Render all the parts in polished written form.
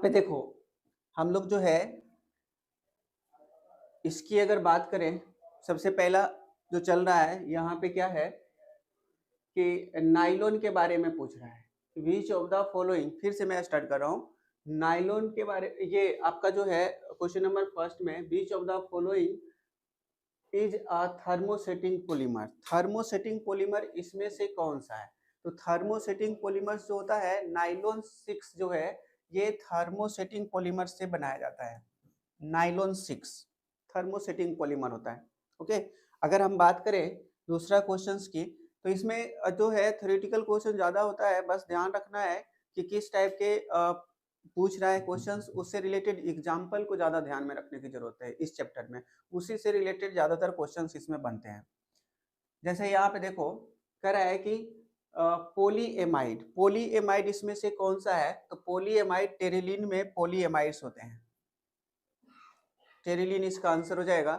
पे देखो हम लोग जो है इसकी अगर बात करें, सबसे पहला जो चल रहा है यहाँ पे क्या है कि नाइलॉन के बारे में पूछ रहा है। विच ऑफ द फॉलोइंग, फिर से मैं स्टार्ट कर रहा हूँ। नाइलॉन के बारे, ये आपका जो है क्वेश्चन नंबर फर्स्ट में, विच of the following is a thermosetting polymer. Thermosetting polymer इसमें से कौन सा है? तो थर्मोसेटिंग पॉलीमर जो होता है नाइलॉन 6 जो है, ये थर्मोसेटिंग पॉलीमर से बनाया जाता है। नाइलॉन 6 थर्मोसेटिंग पॉलीमर होता है। ओके, अगर हम बात करें दूसरा क्वेश्चंस की, तो इसमें जो है थ्योरेटिकल क्वेश्चन ज्यादा होता है। बस ध्यान रखना है कि किस टाइप के पूछ रहा है क्वेश्चंस, उससे रिलेटेड एग्जाम्पल को ज्यादा ध्यान में रखने की जरूरत है इस चैप्टर में। उसी से रिलेटेड ज्यादातर क्वेश्चंस इसमें बनते हैं। जैसे यहाँ पे देखो कह रहा है कि पोलीएमाइड, पोलीएमाइड इसमें से कौन सा है? तो पोलीएमाइड टेरिलीन में पोलीएमाइड्स होते हैं, टेरिलीन इसका आंसर हो जाएगा।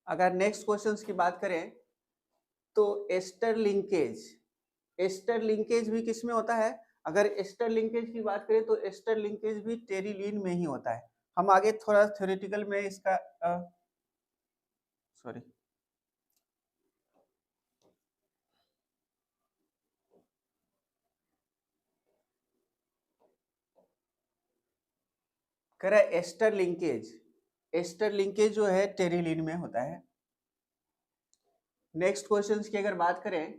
अगर नेक्स्ट क्वेश्चंस की बात करें तो एस्टर लिंकेज, एस्टर लिंकेज भी किस में होता है? अगर एस्टर लिंकेज की बात करें तो एस्टर लिंकेज भी टेरिलीन में ही होता है। हम आगे थोड़ा थ्योरेटिकल में इसका सॉरी कह रहा है एस्टर लिंकेज, एस्टर लिंकेज जो है टेरिलीन में होता है। नेक्स्ट क्वेश्चंस की अगर बात करें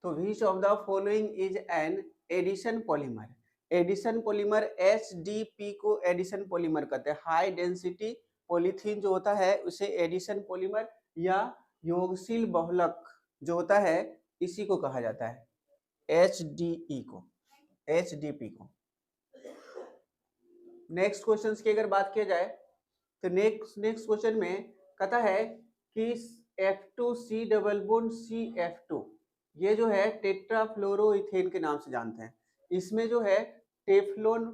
तो which of the following is an addition polymer. Addition polymer HDP को एडिशन पॉलीमर कहते हैं। हाई डेंसिटी पॉलीथीन जो होता है उसे एडिशन पॉलीमर या योगशील बहुलक जो होता है इसी को कहा जाता है, HDE को, HDP को। नेक्स्ट क्वेश्चंस की अगर बात किया जाए तो नेक्स्ट क्वेश्चन में कहता है कि F2C डबल बॉन्ड CF2, ये जो है टेट्राफ्लोरोइथेन के नाम से जानते हैं। इसमें जो है टेफ्लोन,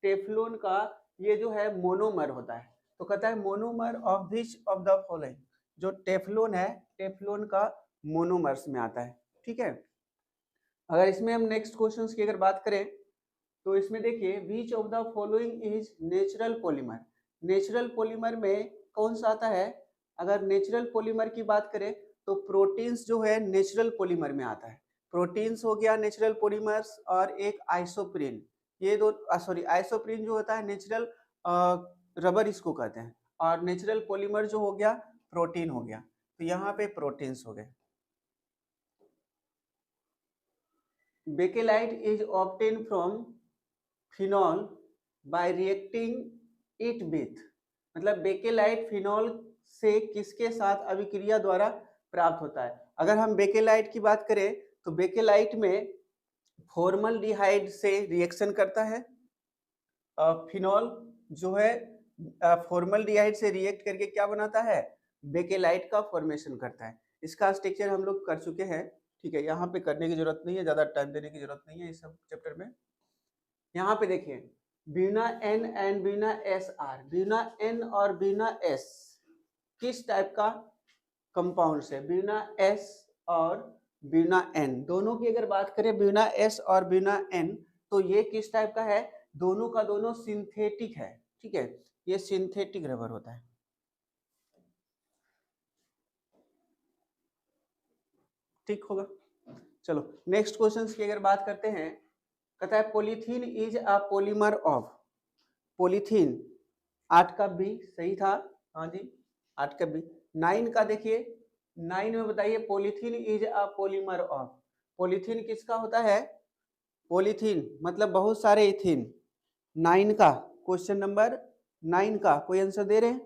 टेफ्लोन का ये जो है मोनोमर होता है। तो कहता है monomer of which of the following, जो टेफ्लोन है टेफ्लोन का मोनोमर्स में आता है। ठीक है, अगर इसमें हम नेक्स्ट क्वेश्चंस की अगर बात करें तो इसमें देखिए विच of the following is natural polymer. Natural polymer में कौन सा आता है? अगर नेचुरल पॉलीमर की बात करें तो प्रोटीन्स जो है नेचुरल पॉलीमर में आता है। प्रोटीन्स हो गया नेचुरल पॉलीमर्स, और एक आइसोप्रीन, ये दो सॉरी आइसोप्रीन जो होता है नेचुरल रबर इसको कहते हैं, और नेचुरल पॉलीमर जो हो गया प्रोटीन हो गया। तो यहाँ पे प्रोटीन्स हो गए। Bakelite is obtain from phenol bye reacting it with, मतलब बेकेलाइट फिनॉल से किसके साथ अभिक्रिया द्वारा प्राप्त होता है? अगर हम बेकेलाइट की बात करें तो बेकेलाइट में फॉर्मल्डिहाइड से रिएक्शन करता है। फिनॉल जो है फॉर्मल्डिहाइड से रिएक्ट करके क्या बनाता है? बेकेलाइट का फॉर्मेशन करता है। इसका स्ट्रक्चर हम लोग कर चुके हैं। ठीक है, यहाँ पे करने की जरूरत नहीं है, ज्यादा टाइम देने की जरूरत नहीं है इस सब चैप्टर में। यहाँ पे देखिए Buena N and Buena SR, Buena N और ब्यूना S किस टाइप का कंपाउंड है? ब्यूना S और ब्यूना N दोनों की अगर बात करें, ब्यूना S और ब्यूना N, तो ये किस टाइप का है? दोनों का दोनों सिंथेटिक है। ठीक है, ये सिंथेटिक रबर होता है। ठीक होगा। चलो नेक्स्ट क्वेश्चन की अगर बात करते हैं, कहता है polythene is a polymer of, polythene 8 का बी सही था, हाँ जी 8 का बी। 9 का देखिए, 9 में बताइए polythene is a polymer of, polythene किसका होता है? पॉलीथीन मतलब बहुत सारे इथीन। 9 का क्वेश्चन नंबर 9 का कोई आंसर दे रहे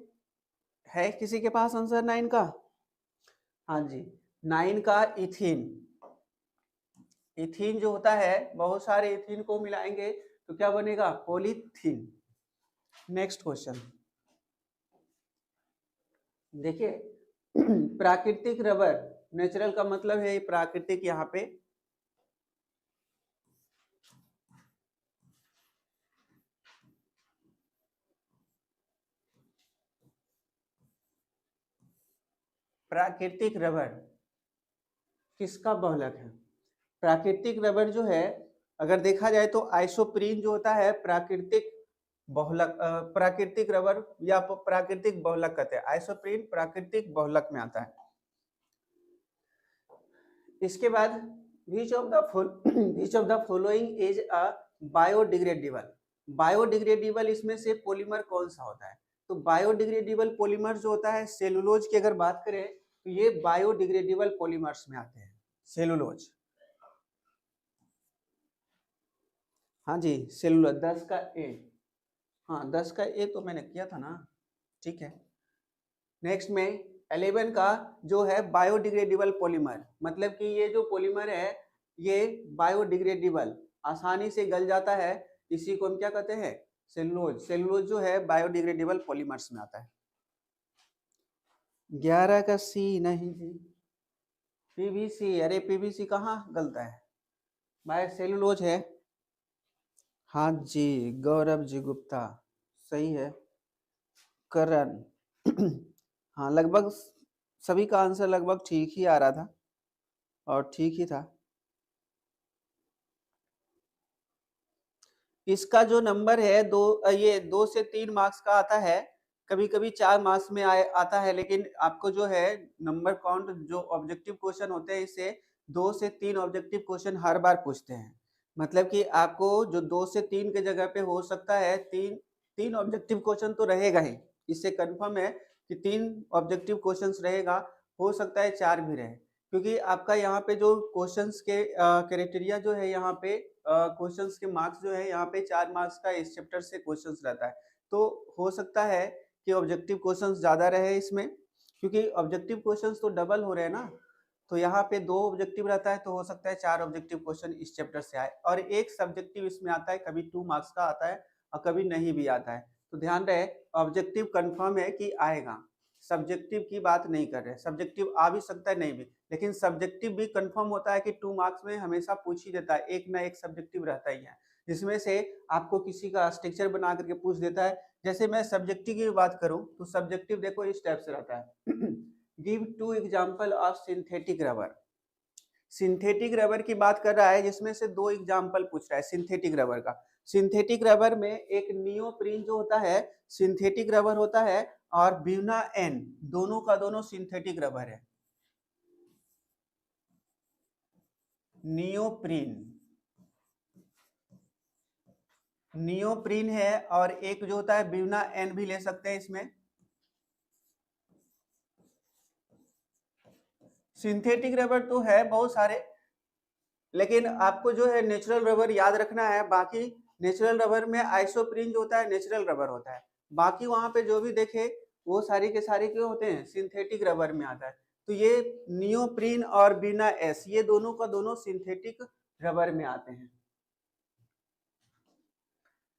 है किसी के पास आंसर 9 का? हाँ जी 9 का इथीन, इथीन जो होता है बहुत सारे इथीन को मिलाएंगे तो क्या बनेगा? पॉलीथीन। नेक्स्ट क्वेश्चन देखिए प्राकृतिक रबर, नेचुरल का मतलब है प्राकृतिक, यहाँ पे प्राकृतिक रबर किसका बहुलक है? प्राकृतिक रबर जो है अगर देखा जाए तो आइसोप्रीन जो होता है प्राकृतिक बहुलक प्राकृतिक रबर या प्राकृतिक बहुलक कहते हैं। आइसोप्रीन प्राकृतिक बहुलक में आता है। इसके बाद विच of the following is a biodegradable. Biodegradable इसमें से पॉलीमर कौन सा होता है? तो बायोडिग्रेडेबल पॉलीमर जो होता है सेलुलोज की अगर बात करें तो ये बायोडिग्रेडेबल पॉलीमर्स में आते हैं। सेलुलोज, हाँ जी सेलुलोज 10 का ए, हाँ 10 का ए तो मैंने किया था ना, ठीक है। नेक्स्ट में 11 का जो है बायोडिग्रेडेबल पॉलीमर, मतलब कि ये जो पॉलीमर है ये बायोडिग्रेडेबल आसानी से गल जाता है, इसी को हम क्या कहते हैं? सेलुलोज। सेलुलोज जो है बायोडिग्रेडेबल पॉलीमर्स में आता है। 11 का सी नहीं जी, पीवीसी। अरे पीवीसी कहाँ गलता है भाई, सेलुलोज है। हाँ जी गौरव जी गुप्ता, सही है। करण हाँ लगभग सभी का आंसर लगभग ठीक ही आ रहा था और ठीक ही था। इसका जो नंबर है ये 2 से 3 मार्क्स का आता है, कभी कभी 4 मार्क्स में आता है, लेकिन आपको जो है नंबर काउंट जो ऑब्जेक्टिव क्वेश्चन होते हैं इसे 2 से 3 ऑब्जेक्टिव क्वेश्चन हर बार पूछते हैं। मतलब कि आपको जो 2 से 3 के जगह पे हो सकता है 3 ऑब्जेक्टिव क्वेश्चन तो रहेगा ही, इससे कंफर्म है कि 3 ऑब्जेक्टिव क्वेश्चंस रहेगा, हो सकता है 4 भी रहे, क्योंकि आपका यहाँ पे जो क्वेश्चंस के क्राइटेरिया जो है यहाँ पे क्वेश्चंस के मार्क्स जो है यहाँ पे 4 मार्क्स का इस चैप्टर से क्वेश्चंस रहता है। तो हो सकता है कि ऑब्जेक्टिव क्वेश्चंस ज्यादा रहे इसमें, क्योंकि ऑब्जेक्टिव क्वेश्चंस तो डबल हो रहे हैं ना, तो यहाँ पे 2 ऑब्जेक्टिव रहता है तो हो सकता है 4 ऑब्जेक्टिव क्वेश्चन इस चैप्टर से आए, और एक सब्जेक्टिव इसमें आता है, कभी 2 मार्क्स का आता है और कभी नहीं भी आता है। तो ध्यान रहे ऑब्जेक्टिव कंफर्म है कि आएगा, सब्जेक्टिव की बात नहीं कर रहे। सब्जेक्टिव आ भी सकता है नहीं भी, लेकिन सब्जेक्टिव भी कंफर्म होता है कि 2 मार्क्स में हमेशा पूछ ही देता है, एक ना एक सब्जेक्टिव रहता ही है, जिसमें से आपको किसी का स्ट्रक्चर बना करके पूछ देता है। जैसे मैं सब्जेक्टिव की बात करूं तो सब्जेक्टिव देखो इस टाइप से रहता है give 2 example of synthetic rubber. Synthetic rubber की बात कर रहा है, जिसमें से 2 एग्जांपल पूछ रहा है सिंथेटिक रबर का। सिंथेटिक रबर में एक नियोप्रीन जो होता है सिंथेटिक रबर होता है, और ब्यूना एन दोनों का दोनों सिंथेटिक रबर है। नियोप्रीन है, और एक जो होता है ब्यूना एन भी ले सकते हैं इसमें। सिंथेटिक रबर तो है बहुत सारे, लेकिन आपको जो है नेचुरल रबर याद रखना है। बाकी नेचुरल रबर में आइसोप्रीन जो होता है नेचुरल रबर होता है, बाकी वहां पे जो भी देखे वो सारी के सारे क्यों होते हैं सिंथेटिक रबर में आता है। तो ये नियोप्रीन और बीना एस ये दोनों का दोनों सिंथेटिक रबर में आते हैं।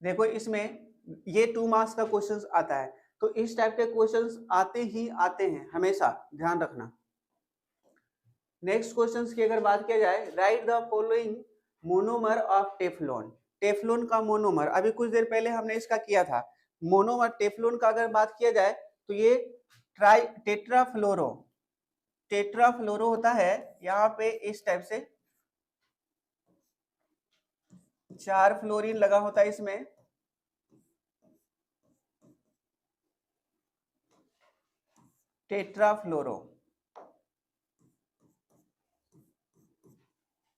देखो इसमें ये 2 मार्क्स का क्वेश्चन आता है, तो इस टाइप के क्वेश्चंस आते ही आते हैं हमेशा, ध्यान रखना। नेक्स्ट क्वेश्चंस की अगर बात किया जाए, right the following monomer of Teflon. Teflon का मोनोमर, अभी कुछ देर पहले हमने इसका किया था मोनोमर। टेफ्लॉन का अगर बात किया जाए तो ये टेट्राफ्लोरो होता है। यहाँ पे इस टाइप से 4 फ्लोरीन लगा होता है इसमें, टेट्राफ्लोरो।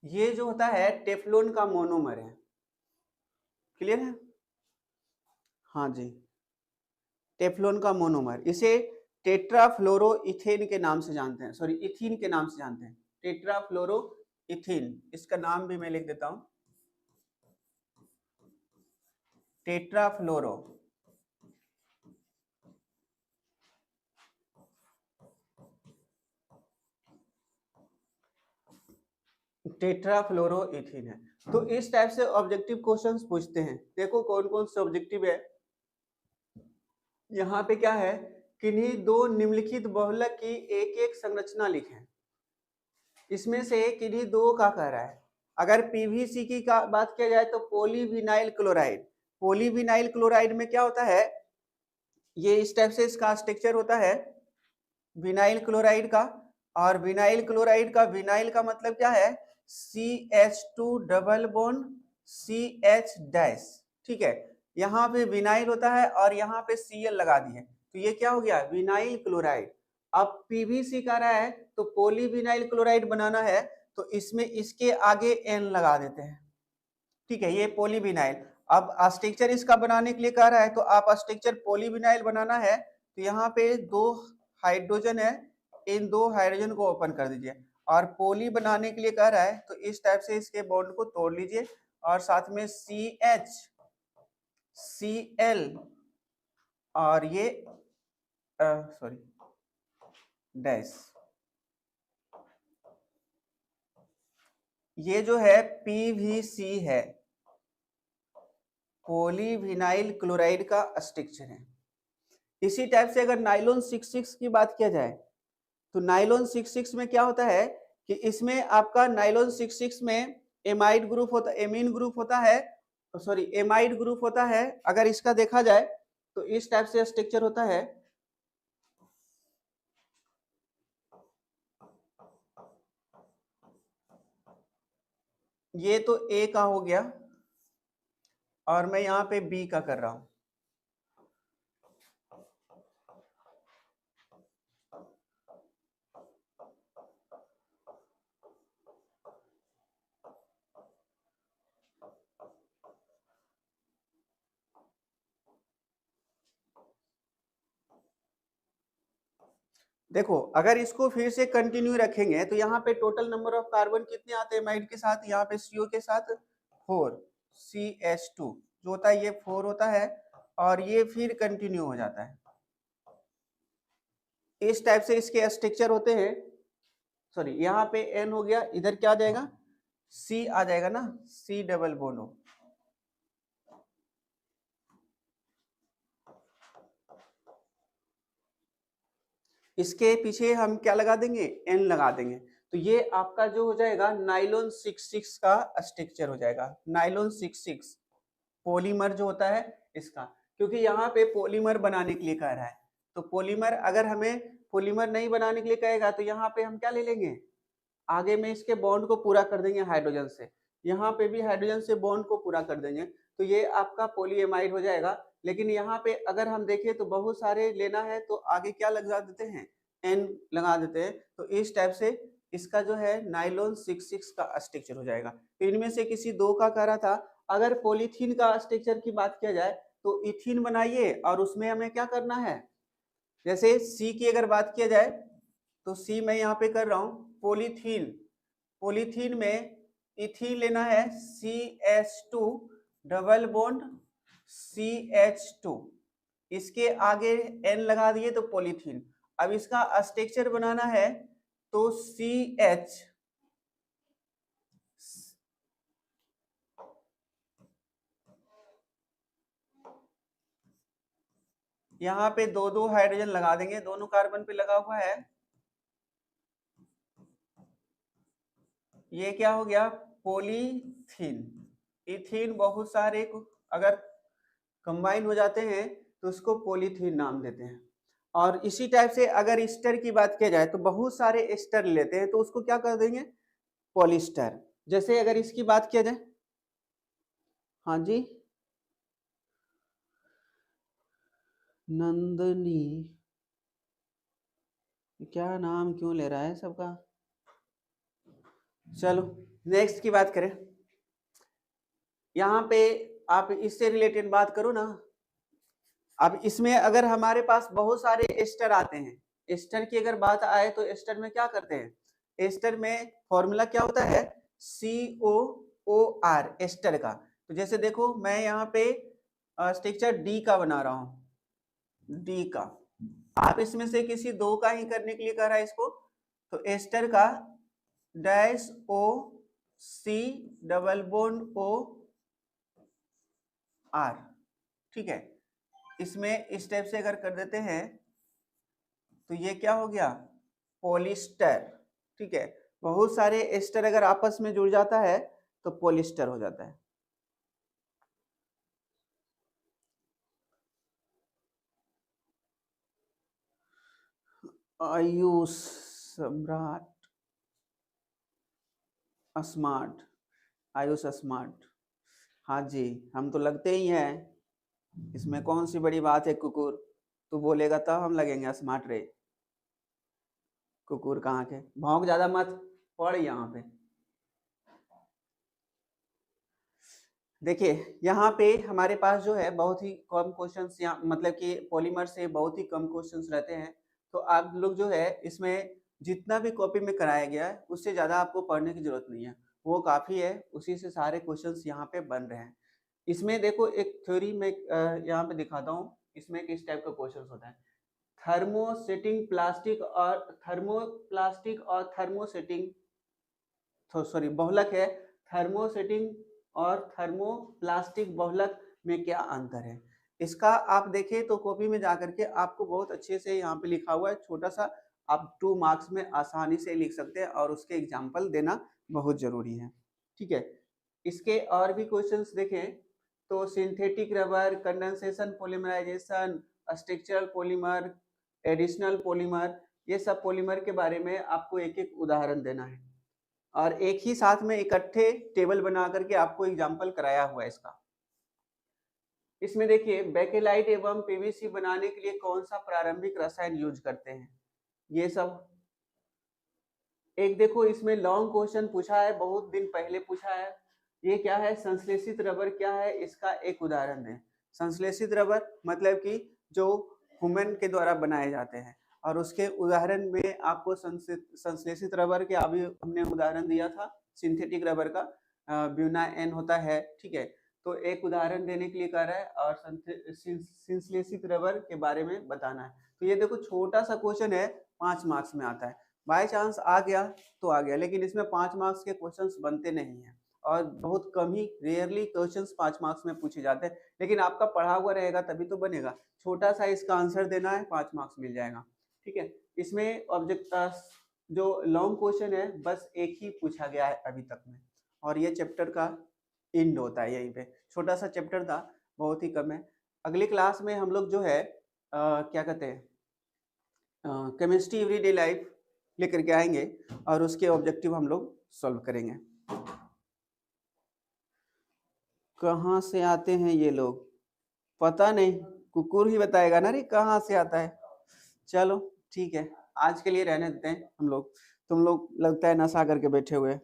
ये जो होता है टेफ्लॉन का मोनोमर है, क्लियर है? हाँ जी टेफ्लॉन का मोनोमर, इसे टेट्राफ्लोरोइथेन के नाम से जानते हैं, सॉरी इथीन के नाम से जानते हैं, टेट्राफ्लोरोइथीन। इसका नाम भी मैं लिख देता हूं, टेट्राफ्लोरो। टेट्राफ्लोरोइथीन है। तो इस टाइप से ऑब्जेक्टिव क्वेश्चंस पूछते हैं। देखो कौन कौन से ऑब्जेक्टिव है। यहाँ पे क्या है, किन्हीं 2 निम्नलिखित बहुलक की एक एक संरचना लिखें। इसमें से किन्हीं 2 का कह रहा है। अगर पीवीसी की का बात किया जाए तो पॉलीविनाइल क्लोराइड। पॉलीविनाइल क्लोराइड में क्या होता है, ये इस टाइप से इसका स्ट्रक्चर होता है विनाइल क्लोराइड का। और विनाइल क्लोराइड का, विनाइल का मतलब क्या है, CH2 double bond CH dash, ठीक है। यहाँ पे विनाइल होता है और यहाँ पे Cl लगा दिए, तो ये क्या हो गया, विनाइल क्लोराइड। अब PVC का रहा है तो पॉलीविनाइल क्लोराइड बनाना है, तो इसमें इसके आगे N लगा देते हैं, ठीक है, ये पॉलीविनाइल। अब स्ट्रक्चर इसका बनाने के लिए कह रहा है, तो आप स्ट्रक्चर पॉलीविनाइल बनाना है, तो यहाँ पे 2 हाइड्रोजन है, इन 2 हाइड्रोजन को ओपन कर दीजिए, और पॉली बनाने के लिए कह रहा है, तो इस टाइप से इसके बॉन्ड को तोड़ लीजिए, और साथ में CH Cl और ये सॉरी डैश, ये जो है PVC है, पॉलीविनाइल क्लोराइड का स्ट्रक्चर है। इसी टाइप से अगर नाइलॉन 66 की बात किया जाए, तो नाइलॉन 66 में क्या होता है कि इसमें आपका नाइलॉन 66 में एमाइड ग्रुप होता, एमीन ग्रुप होता है, सॉरी एमाइड ग्रुप होता है। अगर इसका देखा जाए तो इस टाइप से स्ट्रक्चर होता है, ये तो ए का हो गया, और मैं यहाँ पे बी का कर रहा हूं। देखो अगर इसको फिर से कंटिन्यू रखेंगे तो यहाँ पे टोटल नंबर ऑफ कार्बन कितने आते हैं एमाइड के साथ, यहाँ पे CO के साथ 4, CH2 जो होता है ये 4 होता है, और ये फिर कंटिन्यू हो जाता है। इस टाइप से इसके स्ट्रक्चर होते हैं। सॉरी यहाँ पे N हो गया, इधर क्या आ जाएगा, C आ जाएगा ना, C डबल बॉन्ड हो। इसके पीछे हम क्या लगा देंगे, N लगा देंगे, तो ये आपका जो हो जाएगा नाइलॉन 66 का स्ट्रक्चर हो जाएगा। नाइलॉन 66 पॉलीमर जो होता है इसका, क्योंकि यहाँ पे पॉलीमर बनाने के लिए कह रहा है, तो पॉलीमर अगर हमें पॉलीमर नहीं बनाने के लिए कहेगा तो यहाँ पे हम क्या ले लेंगे, आगे में इसके बॉन्ड को पूरा कर देंगे हाइड्रोजन से, यहाँ पे भी हाइड्रोजन से बॉन्ड को पूरा कर देंगे, तो ये आपका पॉलीएमाइड हो जाएगा। लेकिन यहाँ पे अगर हम देखें तो बहुत सारे लेना है, तो आगे क्या लगा देते हैं, N लगा देते हैं, तो इस टाइप से इसका जो है नाइलॉन 66 का स्ट्रक्चर हो जाएगा। तो इनमें से किसी दो का कह रहा था। अगर पॉलीथीन का स्ट्रक्चर की बात किया जाए तो इथीन बनाइए, और उसमें हमें क्या करना है, जैसे C की अगर बात किया जाए तो C मैं यहाँ पे कर रहा हूँ पॉलीथीन, पॉलीथीन में इथीन लेना है CH2 डबल बॉन्ड CH2, इसके आगे N लगा दिए तो पॉलीथीन। अब इसका स्ट्रक्चर बनाना है तो CH यहाँ पे 2-2 हाइड्रोजन लगा देंगे, दोनों कार्बन पे लगा हुआ है, ये क्या हो गया, पॉलीथीन। इथीन बहुत सारे अगर कंबाइन हो जाते हैं तो उसको पॉलीथीन नाम देते हैं। और इसी टाइप से अगर एस्टर की बात किया जाए तो बहुत सारे एस्टर लेते हैं, तो उसको क्या कर देंगे, पॉलिस्टर। जैसे अगर इसकी बात किया जाए, हाँ जी नंदनी, क्या नाम क्यों ले रहा है सबका। चलो नेक्स्ट की बात करें, यहाँ पे आप इससे रिलेटेड बात करो ना। अब इसमें अगर हमारे पास बहुत सारे एस्टर आते हैं, एस्टर की अगर बात आए तो एस्टर में क्या करते हैं, एस्टर में फॉर्मूला क्या होता है, COOR एस्टर का। तो जैसे देखो मैं यहाँ पे स्ट्रक्चर डी का बना रहा हूँ, डी का, आप इसमें से किसी दो का ही करने के लिए कह रहा है इसको, तो एस्टर का dash O C double bond O R, ठीक है। इसमें इस टाइप से अगर कर देते हैं तो ये क्या हो गया, पॉलिस्टर, ठीक है। बहुत सारे एस्टर अगर आपस में जुड़ जाता है तो पॉलिस्टर हो जाता है। आयुष सम्राट स्मार्ट, आयुष स्मार्ट, हाँ जी, हम तो लगते ही हैं, इसमें कौन सी बड़ी बात है कुकुर, तू बोलेगा तब हम लगेंगे स्मार्ट रे। कुकुर कहाँ के, भौंक ज्यादा मत, पढ़ यहाँ पे। देखिए यहाँ पे हमारे पास जो है बहुत ही कम क्वेश्चंस, यहाँ मतलब कि पॉलीमर से बहुत ही कम क्वेश्चंस रहते हैं। तो आप लोग जो है इसमें जितना भी कॉपी में कराया गया है उससे ज़्यादा आपको पढ़ने की जरूरत नहीं है, वो काफ़ी है, उसी से सारे क्वेश्चंस यहाँ पे बन रहे हैं। इसमें देखो एक थ्योरी में यहाँ पे दिखाता हूँ, इसमें किस टाइप का क्वेश्चन होता है। थर्मोसेटिंग प्लास्टिक और थर्मोसेटिंग, सॉरी बहुलक है, थर्मोसेटिंग और थर्मोप्लास्टिक बहुलक में क्या अंतर है। इसका आप देखें तो कॉपी में जाकर के आपको बहुत अच्छे से यहाँ पे लिखा हुआ है, छोटा सा, आप 2 मार्क्स में आसानी से लिख सकते हैं और उसके एग्जाम्पल देना बहुत जरूरी है। ठीक है, इसके और भी क्वेश्चंस देखें तो synthetic rubber, condensation polymerization, structural polymer, additional polymer, ये सब पॉलीमर के बारे में आपको एक एक उदाहरण देना है और एक ही साथ में इकट्ठे टेबल बना करके आपको एग्जाम्पल कराया हुआ है इसका। इसमें देखिए बेकेलाइट एवं पीवीसी बनाने के लिए कौन सा प्रारंभिक रसायन यूज करते हैं, ये सब। एक देखो इसमें लॉन्ग क्वेश्चन पूछा है, बहुत दिन पहले पूछा है, ये क्या है, संश्लेषित रबर क्या है, इसका एक उदाहरण है। संश्लेषित रबर मतलब कि जो ह्यूमन के द्वारा बनाए जाते हैं, और उसके उदाहरण में आपको संश्लेषित रबर के अभी हमने उदाहरण दिया था, सिंथेटिक रबर का ब्यूना एन होता है। ठीक है, तो एक उदाहरण देने के लिए कह रहा है और संश्लेषित रबर के बारे में बताना है। तो ये देखो छोटा सा क्वेश्चन है, 5 मार्क्स में आता है, बाय चांस आ गया तो आ गया, लेकिन इसमें 5 मार्क्स के क्वेश्चंस बनते नहीं हैं और बहुत कम ही रेयरली क्वेश्चंस 5 मार्क्स में पूछे जाते हैं, लेकिन आपका पढ़ा हुआ रहेगा तभी तो बनेगा। छोटा सा इसका आंसर देना है, 5 मार्क्स मिल जाएगा। ठीक है, इसमें ऑब्जेक्ट जो लॉन्ग क्वेश्चन है बस एक ही पूछा गया है अभी तक में, और ये चैप्टर का एंड होता है यहीं पे, छोटा सा चैप्टर था, बहुत ही कम है। अगली क्लास में हम लोग जो है क्या कहते हैं, केमिस्ट्री एवरीडे लाइफ लेकर के आएंगे और उसके ऑब्जेक्टिव हम लोग सॉल्व करेंगे। कहाँ से आते हैं ये लोग, पता नहीं, कुकुर ही बताएगा ना रे कहाँ से आता है। चलो ठीक है, आज के लिए रहने देते हैं हम लोग, तुम लोग लगता है नशा करके बैठे हुए।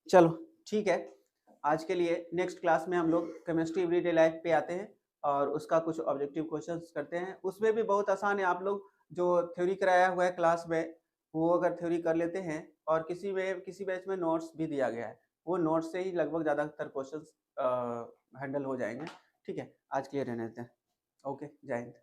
चलो ठीक है, आज के लिए नेक्स्ट क्लास में हम लोग केमिस्ट्री एवरीडे लाइफ पे आते हैं और उसका कुछ ऑब्जेक्टिव क्वेश्चंस करते हैं। उसमें भी बहुत आसान है, आप लोग जो थ्योरी कराया हुआ है क्लास में वो अगर थ्योरी कर लेते हैं और किसी बैच में नोट्स भी दिया गया है, वो नोट्स से ही लगभग ज़्यादातर क्वेश्चंस हैंडल हो जाएंगे। ठीक है, आज के लिए रहने देते हैं। ओके, जय हिंद।